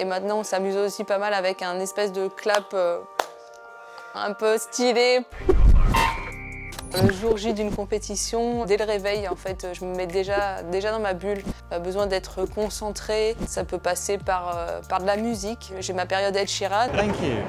Et maintenant, on s'amuse aussi pas mal avec un espèce de clap un peu stylé. Le jour J d'une compétition, dès le réveil, en fait, je me mets déjà dans ma bulle. Pas besoin d'être concentrée. Ça peut passer par de la musique. J'ai ma période Ed Sheeran.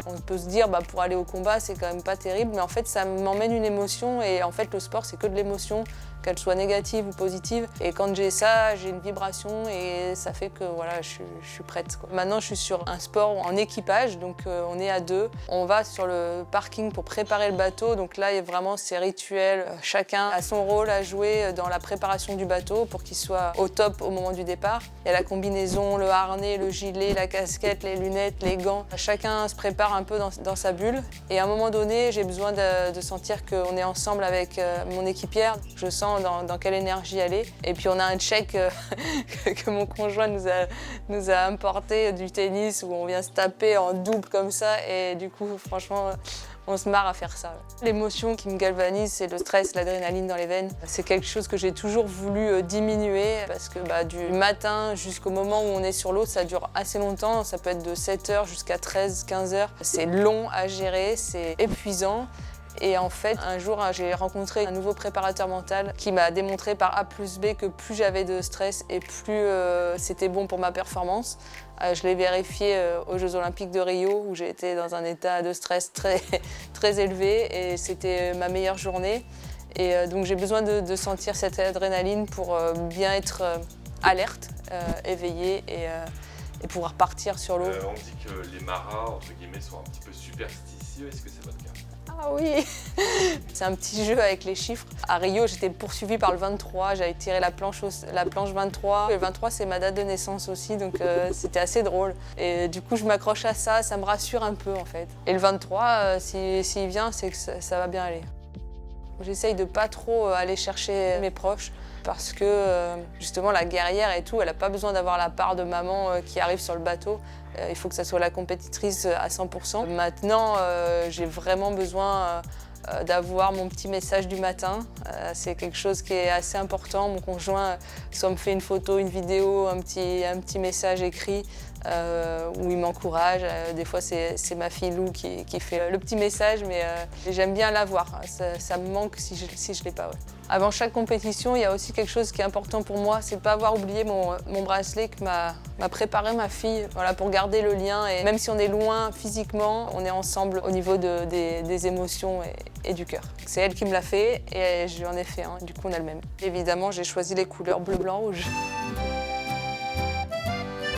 On peut se dire, pour aller au combat, c'est quand même pas terrible, mais en fait, ça m'emmène une émotion. Et en fait, le sport, c'est que de l'émotion, qu'elle soit négative ou positive. Et quand j'ai ça, j'ai une vibration et ça fait que voilà, je suis prête, quoi. Maintenant, je suis sur un sport en équipage, donc on est à 2. On va sur le parking pour préparer le bateau. Donc là, vraiment, c'est rituel. Chacun a son rôle à jouer dans la préparation du bateau pour qu'il soit au top au moment du départ. Il y a la combinaison, le harnais, le gilet, la casquette, les lunettes, les gants. Chacun se prépare un peu dans sa bulle. Et à un moment donné, j'ai besoin de sentir qu'on est ensemble avec mon équipière. Je sens dans quelle énergie elle est. Et puis on a un check que mon conjoint nous a importé du tennis où on vient se taper en double comme ça. Et du coup, franchement, on se marre à faire ça. L'émotion qui me galvanise, c'est le stress, l'adrénaline dans les veines. C'est quelque chose que j'ai toujours voulu diminuer parce que du matin jusqu'au moment où on est sur l'eau, ça dure assez longtemps. Ça peut être de 7h jusqu'à 13, 15h. C'est long à gérer, c'est épuisant. Et en fait, un jour, j'ai rencontré un nouveau préparateur mental qui m'a démontré par A plus B que plus j'avais de stress et plus c'était bon pour ma performance. Je l'ai vérifié aux Jeux Olympiques de Rio où j'ai été dans un état de stress très élevé et c'était ma meilleure journée. Et donc j'ai besoin de sentir cette adrénaline pour bien être alerte, éveillée et pouvoir partir sur l'eau. On dit que les marins, entre guillemets, sont un petit peu superstitieux. Est-ce que c'est votre cas ? Ah oui. C'est un petit jeu avec les chiffres. À Rio, j'étais poursuivie par le 23, j'avais tiré la planche 23. Le 23, c'est ma date de naissance aussi, donc c'était assez drôle. Et du coup, je m'accroche à ça, ça me rassure un peu en fait. Et le 23, s'il vient, c'est que ça va bien aller. J'essaye de pas trop aller chercher mes proches parce que justement la guerrière et tout, elle n'a pas besoin d'avoir la part de maman qui arrive sur le bateau. Il faut que ça soit la compétitrice à 100%. Maintenant, j'ai vraiment besoin d'avoir mon petit message du matin. C'est quelque chose qui est assez important. Mon conjoint soit me fait une photo, une vidéo, un petit message écrit où il m'encourage. Des fois, c'est ma fille Lou qui fait le petit message, mais j'aime bien l'avoir. Ça me manque si je ne l'ai pas. Ouais. Avant chaque compétition, il y a aussi quelque chose qui est important pour moi, c'est de ne pas avoir oublié mon bracelet que m'a préparé ma fille, voilà, pour garder le lien. Et même si on est loin physiquement, on est ensemble au niveau des émotions et du cœur. C'est elle qui me l'a fait et j'en ai fait un, du coup on a le même. Évidemment, j'ai choisi les couleurs bleu, blanc, rouge.